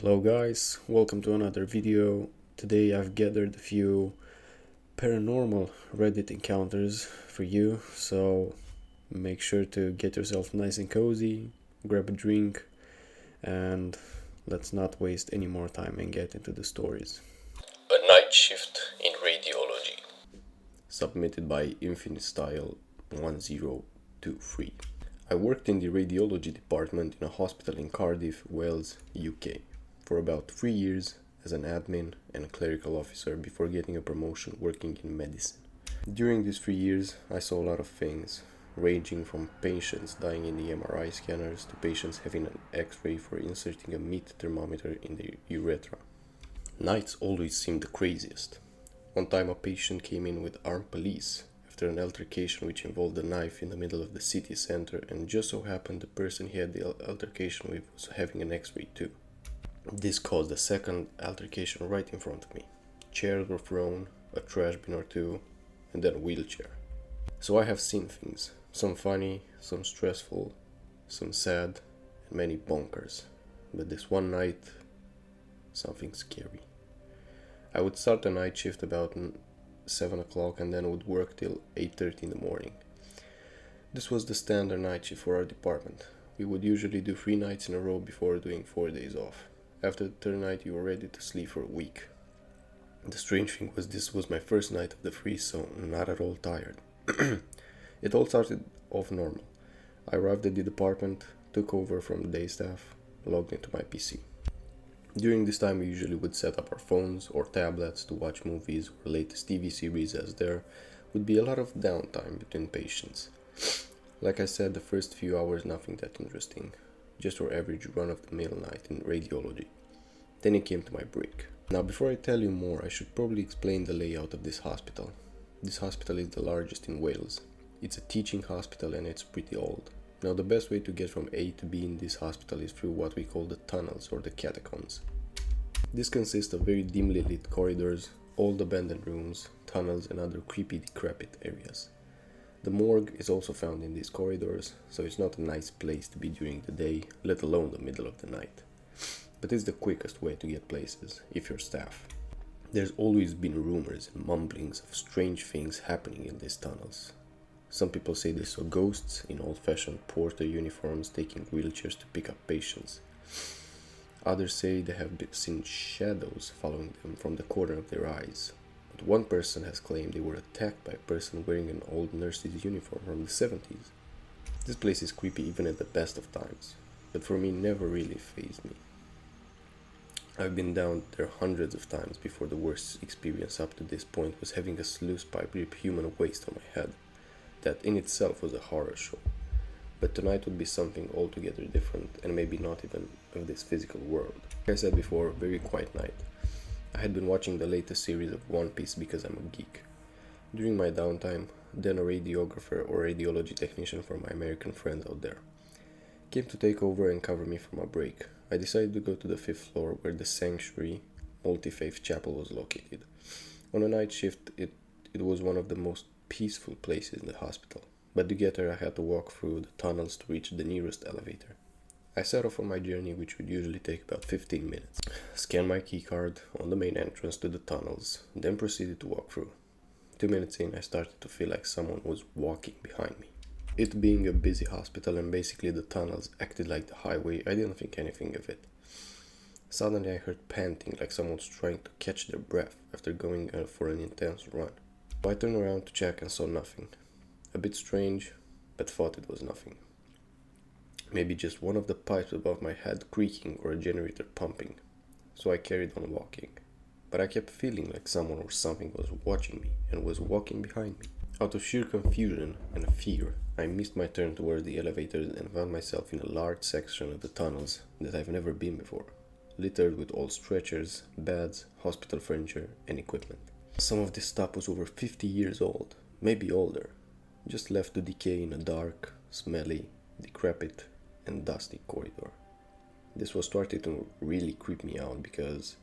Hello guys, welcome to another video. Today I've gathered a few paranormal Reddit encounters for you, so make sure to get yourself nice and cozy, grab a drink, and let's not waste any more time and get into the stories. A night shift in radiology. Submitted by Infinite Style 1023. I worked in the radiology department in a hospital in Cardiff, Wales, UK, for about 3 years as an admin and a clerical officer before getting a promotion working in medicine. During these 3 years, I saw a lot of things, ranging from patients dying in the MRI scanners to patients having an X-ray for inserting a meat thermometer in their urethra. Nights always seemed the craziest. One time a patient came in with armed police after an altercation which involved a knife in the middle of the city center, and just so happened the person he had the altercation with was having an X-ray too. This caused a second altercation right in front of me. Chairs were thrown, a trash bin or two, and then a wheelchair. So I have seen things, some funny, some stressful, some sad, and many bonkers. But this one night, something scary. I would start a night shift about 7 o'clock and then would work till 8:30 in the morning. This was the standard night shift for our department. We would usually do 3 nights in a row before doing 4 days off. After the third night you were ready to sleep for a week. The strange thing was this was my first night of the 3, so not at all tired. It all started off normal. I arrived at the department, took over from the day staff, logged into my PC. During this time we usually would set up our phones or tablets to watch movies or latest TV series, as there would be a lot of downtime between patients. Like I said, the first few hours nothing that interesting, just your average run-of-the-mill night in radiology. Then it came to my break. Now before I tell you more, I should probably explain the layout of this hospital. This hospital is the largest in Wales. It's a teaching hospital and it's pretty old. Now the best way to get from A to B in this hospital is through what we call the tunnels or the catacombs. This consists of very dimly lit corridors, old abandoned rooms, tunnels and other creepy decrepit areas. The morgue is also found in these corridors, so it's not a nice place to be during the day, let alone the middle of the night. But it's the quickest way to get places, if you're staff. There's always been rumors and mumblings of strange things happening in these tunnels. Some people say they saw ghosts in old-fashioned porter uniforms taking wheelchairs to pick up patients. Others say they have seen shadows following them from the corner of their eyes. But one person has claimed they were attacked by a person wearing an old nurse's uniform from the 70s. This place is creepy even at the best of times, but for me never really fazed me. I've been down there hundreds of times before. The worst experience up to this point was having a sluice pipe rip human waste on my head. That in itself was a horror show. But tonight would be something altogether different, and maybe not even of this physical world. Like I said before, very quiet night. I had been watching the latest series of One Piece because I'm a geek. During my downtime, then a radiographer or radiology technician for my American friends out there came to take over and cover me for my break. I decided to go to the 5th floor where the Sanctuary Multi-Faith Chapel was located. On a night shift, it was one of the most peaceful places in the hospital, but to get there I had to walk through the tunnels to reach the nearest elevator. I set off on my journey, which would usually take about 15 minutes, scanned my keycard on the main entrance to the tunnels, then proceeded to walk through. 2 minutes in, I started to feel like someone was walking behind me. It being a busy hospital and basically the tunnels acted like the highway, I didn't think anything of it. Suddenly I heard panting like someone was trying to catch their breath after going for an intense run. I turned around to check and saw nothing. A bit strange, but thought it was nothing. Maybe just one of the pipes above my head creaking or a generator pumping. So I carried on walking. But I kept feeling like someone or something was watching me and was walking behind me. Out of sheer confusion and fear, I missed my turn towards the elevators and found myself in a large section of the tunnels that I've never been before, littered with old stretchers, beds, hospital furniture, and equipment. Some of this stuff was over 50 years old, maybe older, just left to decay in a dark, smelly, decrepit, and dusty corridor. This was starting to really creep me out because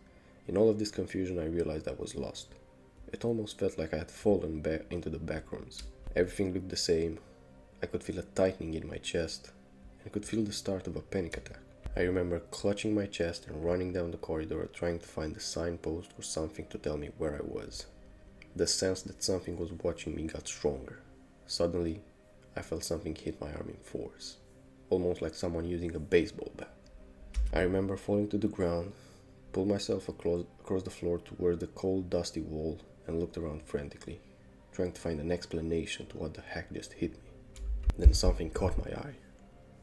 in all of this confusion I realized I was lost. It almost felt like I had fallen back into the back rooms. Everything looked the same. I could feel a tightening in my chest, and I could feel the start of a panic attack. I remember clutching my chest and running down the corridor trying to find a signpost or something to tell me where I was. The sense that something was watching me got stronger. Suddenly, I felt something hit my arm in force, almost like someone using a baseball bat. I remember falling to the ground, pulled myself across the floor towards the cold, dusty wall, and looked around frantically, trying to find an explanation to what the heck just hit me. Then something caught my eye.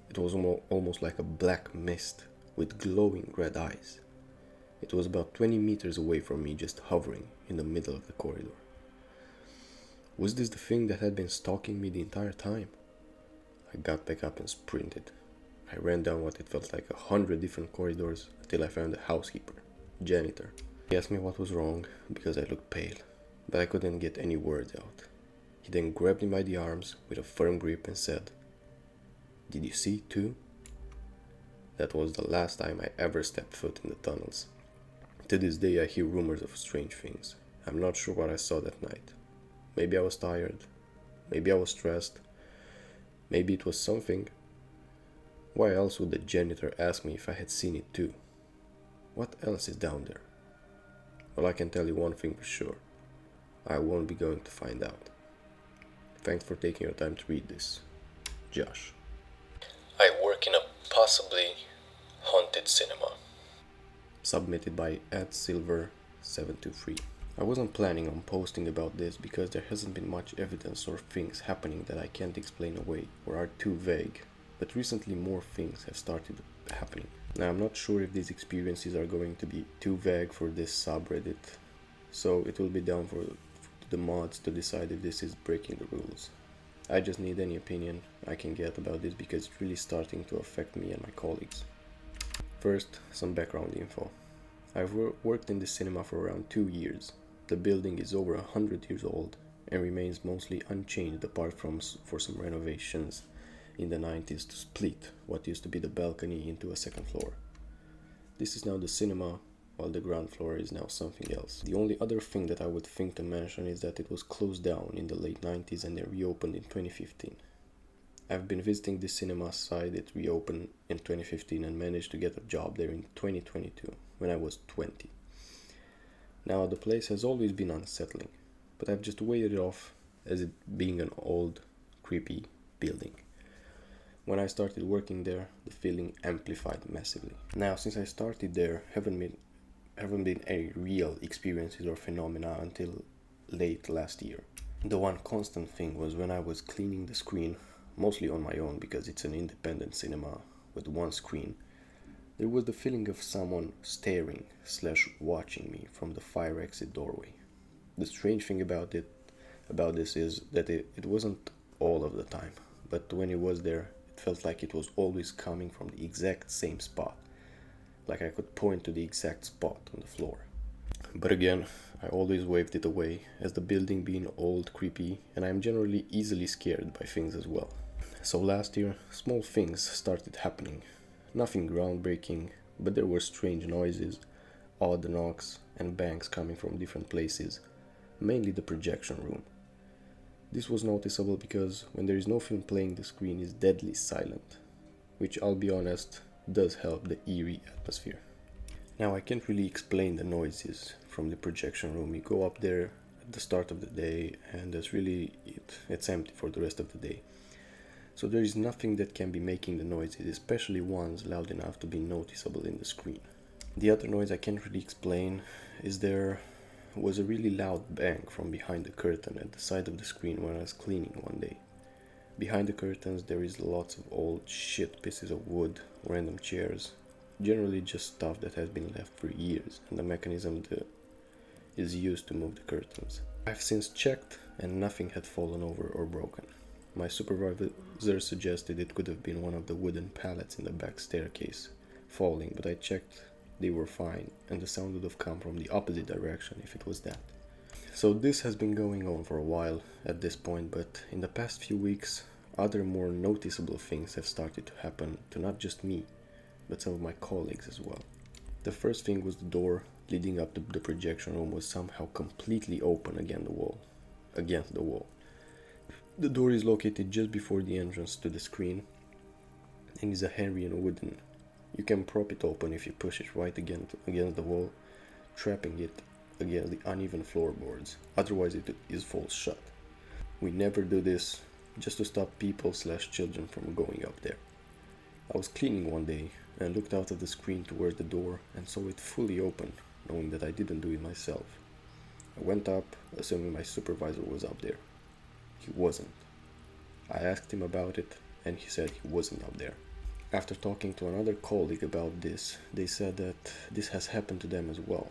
It was almost like a black mist with glowing red eyes. It was about 20 meters away from me, just hovering in the middle of the corridor. Was this the thing that had been stalking me the entire time? I got back up and sprinted. I ran down what it felt like 100 different corridors until I found the housekeeper, janitor. He asked me what was wrong because I looked pale, but I couldn't get any words out. He then grabbed me by the arms with a firm grip and said, "Did you see too?" That was the last time I ever stepped foot in the tunnels. To this day I hear rumors of strange things. I'm not sure what I saw that night. Maybe I was tired. Maybe I was stressed. Maybe it was something. Why else would the janitor ask me if I had seen it too? What else is down there? Well, I can tell you one thing for sure. I won't be going to find out. Thanks for taking your time to read this. Josh. I work in a possibly haunted cinema. Submitted by @silver723. I wasn't planning on posting about this because there hasn't been much evidence or things happening that I can't explain away or are too vague, but recently more things have started happening. Now I'm not sure if these experiences are going to be too vague for this subreddit, so it will be down for the mods to decide if this is breaking the rules. I just need any opinion I can get about this because it's really starting to affect me and my colleagues. First, some background info. I've worked in the cinema for around 2 years. The building is over 100 years old and remains mostly unchanged apart from for some renovations in the 90s to split what used to be the balcony into a second floor. This is now the cinema, while the ground floor is now something else. The only other thing that I would think to mention is that it was closed down in the late 90s and then reopened in 2015. I've been visiting the cinema side it reopened in 2015 and managed to get a job there in 2022 when I was 20. Now the place has always been unsettling, but I've just waited it off as it being an old, creepy building. When I started working there, the feeling amplified massively. Now since I started there, haven't been any real experiences or phenomena until late last year. The one constant thing was when I was cleaning the screen, mostly on my own because it's an independent cinema with one screen, there was the feeling of someone staring/watching me from the fire exit doorway. The strange thing about this is that it wasn't all of the time, but when it was there, it felt like it was always coming from the exact same spot, like I could point to the exact spot on the floor. But again, I always waved it away, as the building being old, creepy, and I'm generally easily scared by things as well. So last year, small things started happening. Nothing groundbreaking, but there were strange noises, odd knocks, and bangs coming from different places, mainly the projection room. This was noticeable because when there is no film playing, the screen is deadly silent, which, I'll be honest, does help the eerie atmosphere. Now I can't really explain the noises from the projection room. You go up there at the start of the day and that's really it. It's empty for the rest of the day. So there is nothing that can be making the noises, especially ones loud enough to be noticeable in the screen. The other noise I can't really explain is there was a really loud bang from behind the curtain at the side of the screen when I was cleaning one day. Behind the curtains there is lots of old shit pieces of wood, random chairs, generally just stuff that has been left for years, and the mechanism is used to move the curtains. I've since checked and nothing had fallen over or broken. My supervisor suggested it could have been one of the wooden pallets in the back staircase falling, but I checked they were fine and the sound would have come from the opposite direction if it was that. So this has been going on for a while at this point, but in the past few weeks other more noticeable things have started to happen to not just me, but some of my colleagues as well. The first thing was the door leading up to the projection room was somehow completely open against the wall. The door is located just before the entrance to the screen and is a heavy and wooden. You can prop it open if you push it right against the wall, trapping it against the uneven floorboards, otherwise it falls shut. We never do this just to stop people/children from going up there. I was cleaning one day and looked out of the screen towards the door and saw it fully open, knowing that I didn't do it myself. I went up, assuming my supervisor was up there. He wasn't. I asked him about it, and he said he wasn't up there. After talking to another colleague about this, they said that this has happened to them as well.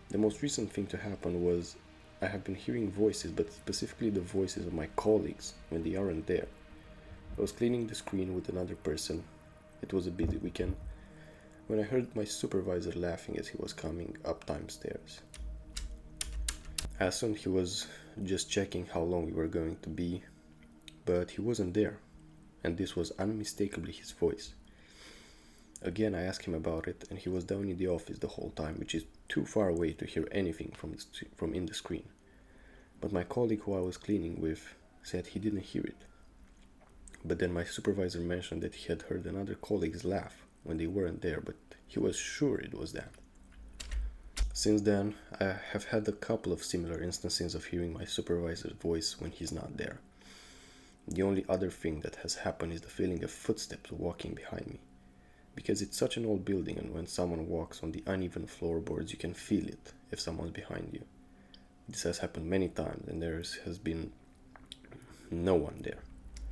The most recent thing to happen was I have been hearing voices, but specifically the voices of my colleagues when they aren't there. I was cleaning the screen with another person. It was a busy weekend when I heard my supervisor laughing as he was coming up stairs. I assumed he was just checking how long we were going to be, but he wasn't there, and this was unmistakably his voice. Again, I asked him about it, and he was down in the office the whole time, which is too far away to hear anything from in the screen. But my colleague who I was cleaning with said he didn't hear it. But then my supervisor mentioned that he had heard another colleague's laugh when they weren't there, but he was sure it was that. Since then, I have had a couple of similar instances of hearing my supervisor's voice when he's not there. The only other thing that has happened is the feeling of footsteps walking behind me. Because it's such an old building, and when someone walks on the uneven floorboards, you can feel it if someone's behind you. This has happened many times, and there has been no one there.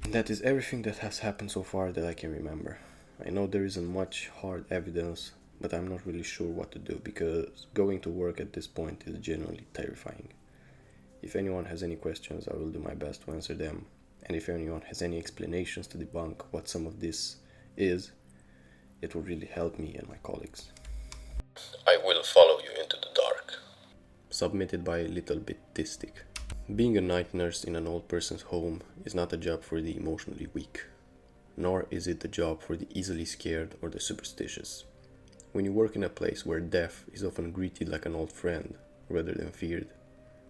And that is everything that has happened so far that I can remember. I know there isn't much hard evidence, but I'm not really sure what to do, because going to work at this point is genuinely terrifying. If anyone has any questions, I will do my best to answer them. And if anyone has any explanations to debunk what some of this is, it will really help me and my colleagues. I will follow you into the dark. Submitted by Little Bit Distic. Being a night nurse in an old person's home is not a job for the emotionally weak, nor is it the job for the easily scared or the superstitious. When you work in a place where death is often greeted like an old friend rather than feared,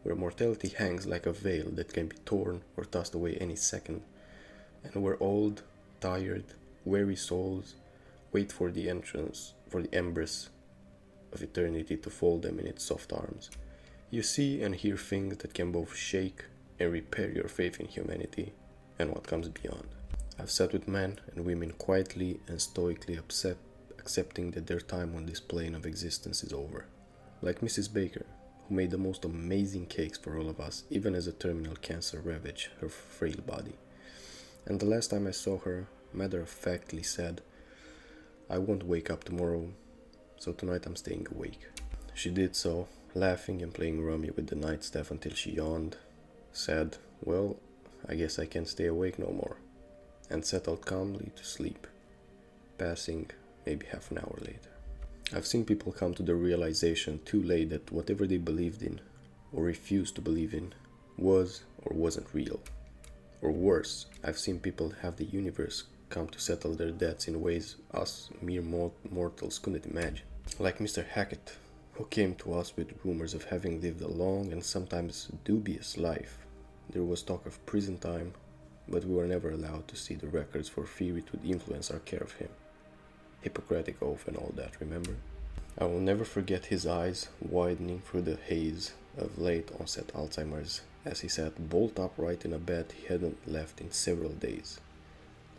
where mortality hangs like a veil that can be torn or tossed away any second, and where old, tired, weary souls wait for the embers of eternity to fold them in its soft arms, you see and hear things that can both shake and repair your faith in humanity and what comes beyond. I've sat with men and women quietly and stoically accepting that their time on this plane of existence is over. Like Mrs. Baker, who made the most amazing cakes for all of us, even as a terminal cancer ravaged her frail body. And the last time I saw her, matter-of-factly said, "I won't wake up tomorrow, so tonight I'm staying awake." She did so, laughing and playing rummy with the night staff until she yawned, said, "Well, I guess I can't stay awake no more," and settled calmly to sleep, passing maybe half an hour later. I've seen people come to the realization too late that whatever they believed in, or refused to believe in, was or wasn't real. Or worse, I've seen people have the universe come to settle their debts in ways us mere mortals couldn't imagine. Like Mr. Hackett, who came to us with rumors of having lived a long and sometimes dubious life. There was talk of prison time, but we were never allowed to see the records for fear it would influence our care of him. Hippocratic oath and all that, remember? I will never forget his eyes widening through the haze of late onset Alzheimer's as he sat bolt upright in a bed he hadn't left in several days,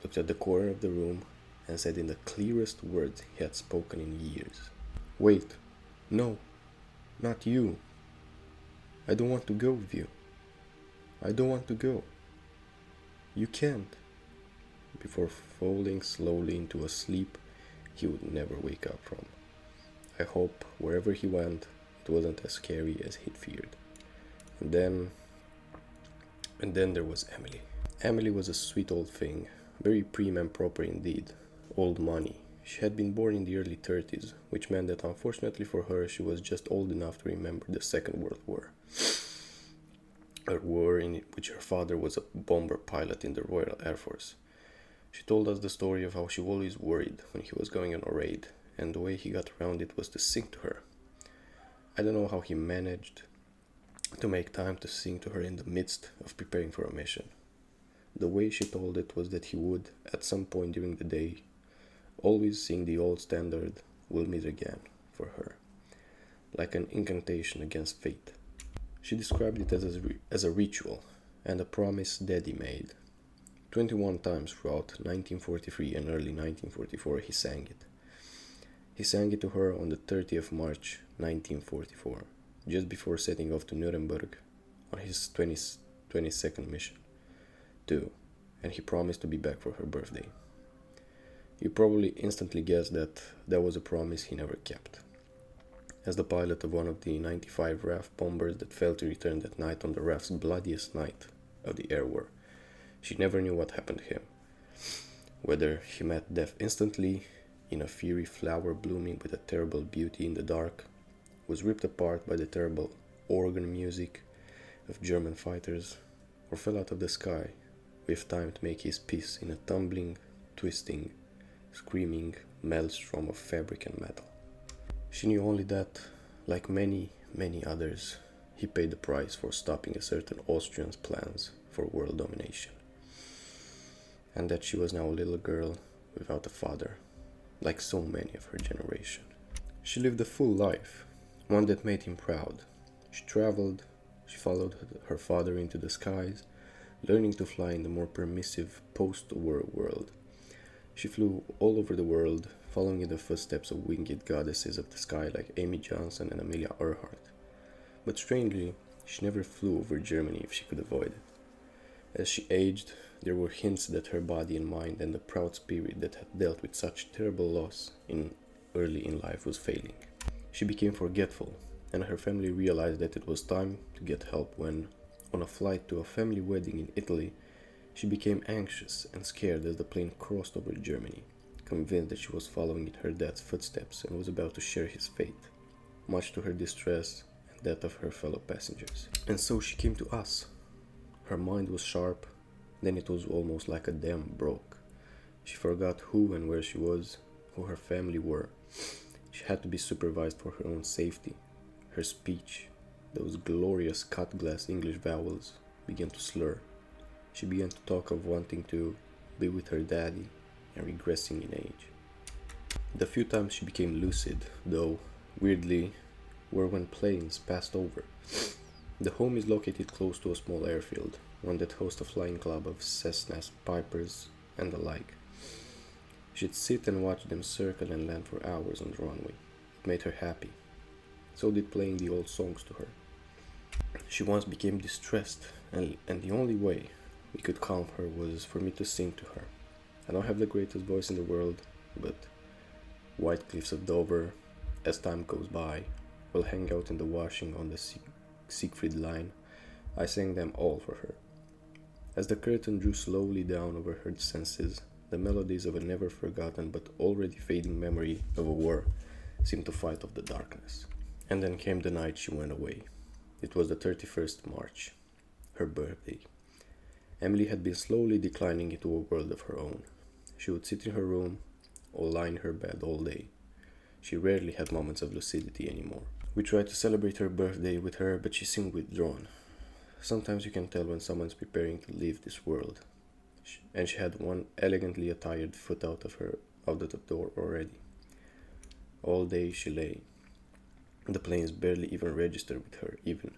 looked at the corner of the room, and said in the clearest words he had spoken in years, "Wait, no, not you. I don't want to go with you. I don't want to go. You can't," before falling slowly into a sleep he would never wake up from. I hope wherever he went, it wasn't as scary as he'd feared. And then there was Emily. Emily was a sweet old thing, very prim and proper indeed, old money. She had been born in the early 30s, which meant that unfortunately for her, she was just old enough to remember the Second World War. A war in which her father was a bomber pilot in the Royal Air Force. She told us the story of how she always worried when he was going on a raid, and the way he got around it was to sing to her. I don't know how he managed to make time to sing to her in the midst of preparing for a mission. The way she told it was that he would, at some point during the day, always seeing the old standard "we'll meet again" for her, like an incantation against fate. She described it as a ritual and a promise Daddy made. 21 times throughout 1943 and early 1944 he sang it. He sang it to her on the 30th of March 1944, just before setting off to Nuremberg on his 22nd mission, too, and he promised to be back for her birthday. You probably instantly guessed that that was a promise he never kept. As the pilot of one of the 95 RAF bombers that failed to return that night on the RAF's bloodiest night of the air war, she never knew what happened to him. Whether he met death instantly, in a fiery flower blooming with a terrible beauty in the dark, was ripped apart by the terrible organ music of German fighters, or fell out of the sky with time to make his peace in a tumbling, twisting, screaming maelstrom of fabric and metal. She knew only that, like many, many others, he paid the price for stopping a certain Austrian's plans for world domination, and that she was now a little girl without a father, like so many of her generation. She lived a full life, one that made him proud. She traveled, she followed her father into the skies, learning to fly in the more permissive post-war world. She flew all over the world, following in the footsteps of winged goddesses of the sky like Amy Johnson and Amelia Earhart. But strangely, she never flew over Germany if she could avoid it. As she aged, there were hints that her body and mind and the proud spirit that had dealt with such terrible loss early in life was failing. She became forgetful, and her family realized that it was time to get help when, on a flight to a family wedding in Italy, she became anxious and scared as the plane crossed over Germany, convinced that she was following in her dad's footsteps and was about to share his fate, much to her distress and that of her fellow passengers. And so she came to us. Her mind was sharp, then it was almost like a dam broke. She forgot who and where she was, who her family were. She had to be supervised for her own safety. Her speech, those glorious cut glass English vowels, began to slur. She began to talk of wanting to be with her daddy and regressing in age. The few times she became lucid, though, weirdly, were when planes passed over. The home is located close to a small airfield, one that hosts a flying club of Cessnas, Pipers, and the like. She'd sit and watch them circle and land for hours on the runway. It made her happy. So did playing the old songs to her. She once became distressed, and the only way we could calm her was for me to sing to her. I don't have the greatest voice in the world, but White Cliffs of Dover, As Time Goes By, We'll Hang Out in the Washing on the Siegfried Line, I sang them all for her. As the curtain drew slowly down over her senses, the melodies of a never-forgotten but already fading memory of a war seemed to fight off the darkness. And then came the night she went away. It was the 31st March, her birthday. Emily had been slowly declining into a world of her own. She would sit in her room or lie in her bed all day. She rarely had moments of lucidity anymore. We tried to celebrate her birthday with her, but she seemed withdrawn. Sometimes you can tell when someone's preparing to leave this world. And she had one elegantly attired foot out of the door already. All day she lay. The planes barely even registered with her, even.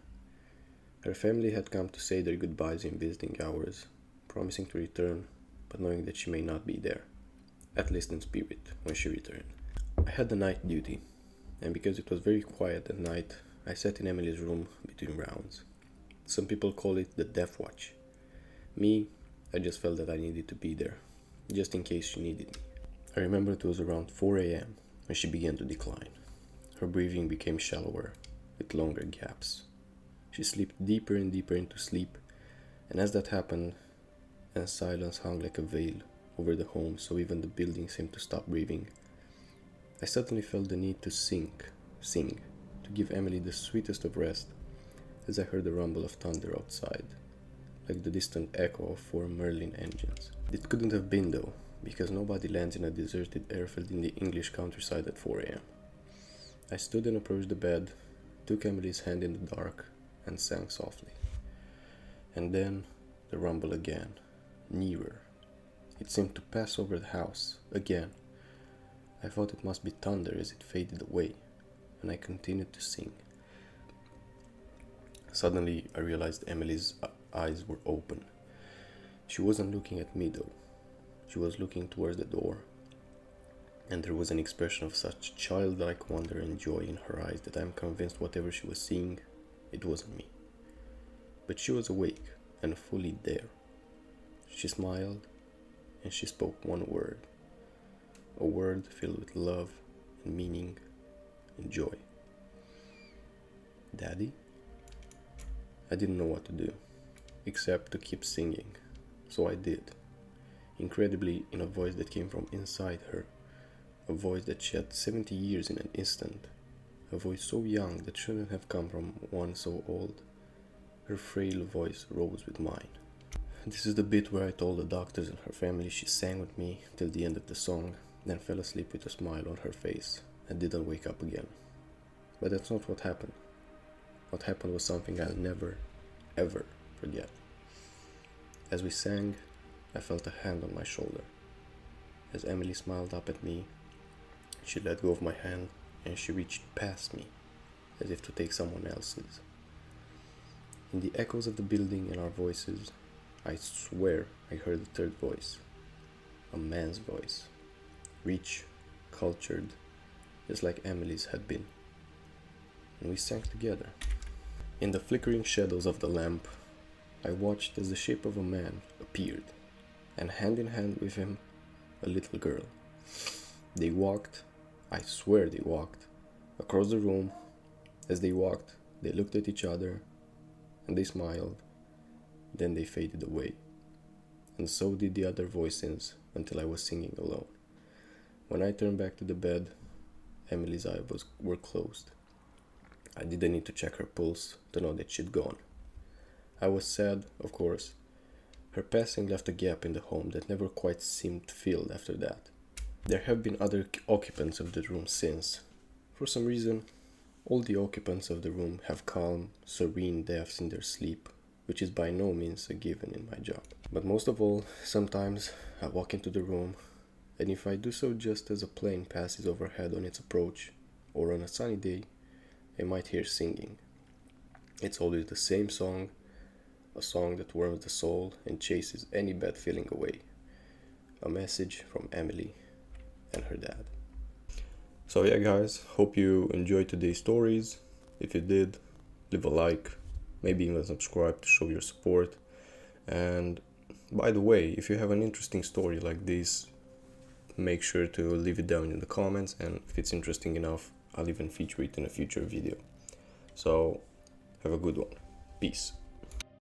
Her family had come to say their goodbyes in visiting hours, promising to return, but knowing that she may not be there, at least in spirit, when she returned. I had the night duty, and because it was very quiet at night, I sat in Emily's room between rounds. Some people call it the death watch. Me, I just felt that I needed to be there, just in case she needed me. I remember it was around 4 a.m. when she began to decline. Her breathing became shallower, with longer gaps. She slipped deeper and deeper into sleep, and as that happened, and silence hung like a veil over the home so even the building seemed to stop breathing, I suddenly felt the need to sing, to give Emily the sweetest of rest, as I heard the rumble of thunder outside, like the distant echo of 4 Merlin engines. It couldn't have been though, because nobody lands in a deserted airfield in the English countryside at 4 a.m. I stood and approached the bed, took Emily's hand in the dark, and sang softly. And then the rumble again, nearer. It seemed to pass over the house, again, I thought it must be thunder as it faded away, and I continued to sing. Suddenly, I realized Emily's eyes were open. She wasn't looking at me though. She was looking towards the door, and there was an expression of such childlike wonder and joy in her eyes that I'm convinced whatever she was seeing, it wasn't me. But she was awake and fully there. She smiled, and she spoke one word. A word filled with love and meaning and joy. Daddy? I didn't know what to do, except to keep singing, so I did. Incredibly, in a voice that came from inside her, a voice that she had 70 years in an instant, a voice so young that shouldn't have come from one so old. Her frail voice rose with mine. This is the bit where I told the doctors and her family she sang with me till the end of the song, then fell asleep with a smile on her face and didn't wake up again. But that's not what happened. What happened was something I'll never, ever forget. As we sang, I felt a hand on my shoulder. As Emily smiled up at me, she let go of my hand and she reached past me, as if to take someone else's. In the echoes of the building and our voices, I swear I heard a third voice. A man's voice. Rich, cultured, just like Emily's had been. And we sang together. In the flickering shadows of the lamp, I watched as the shape of a man appeared, and hand in hand with him, a little girl. They walked, I swear they walked, across the room. As they walked, they looked at each other, and they smiled. Then they faded away, and so did the other voices until I was singing alone. When I turned back to the bed, Emily's eyes were closed. I didn't need to check her pulse to know that she'd gone. I was sad, of course. Her passing left a gap in the home that never quite seemed filled after that. There have been other occupants of the room since. For some reason, all the occupants of the room have calm, serene deaths in their sleep, which is by no means a given in my job. But most of all, sometimes I walk into the room, and if I do so just as a plane passes overhead on its approach, or on a sunny day, I might hear singing. It's always the same song, a song that warms the soul and chases any bad feeling away. A message from Emily and her dad. So yeah guys, hope you enjoyed today's stories. If you did, leave a like, maybe even subscribe to show your support. And by the way, if you have an interesting story like this, make sure to leave it down in the comments, and if it's interesting enough, I'll even feature it in a future video. So have a good one. Peace.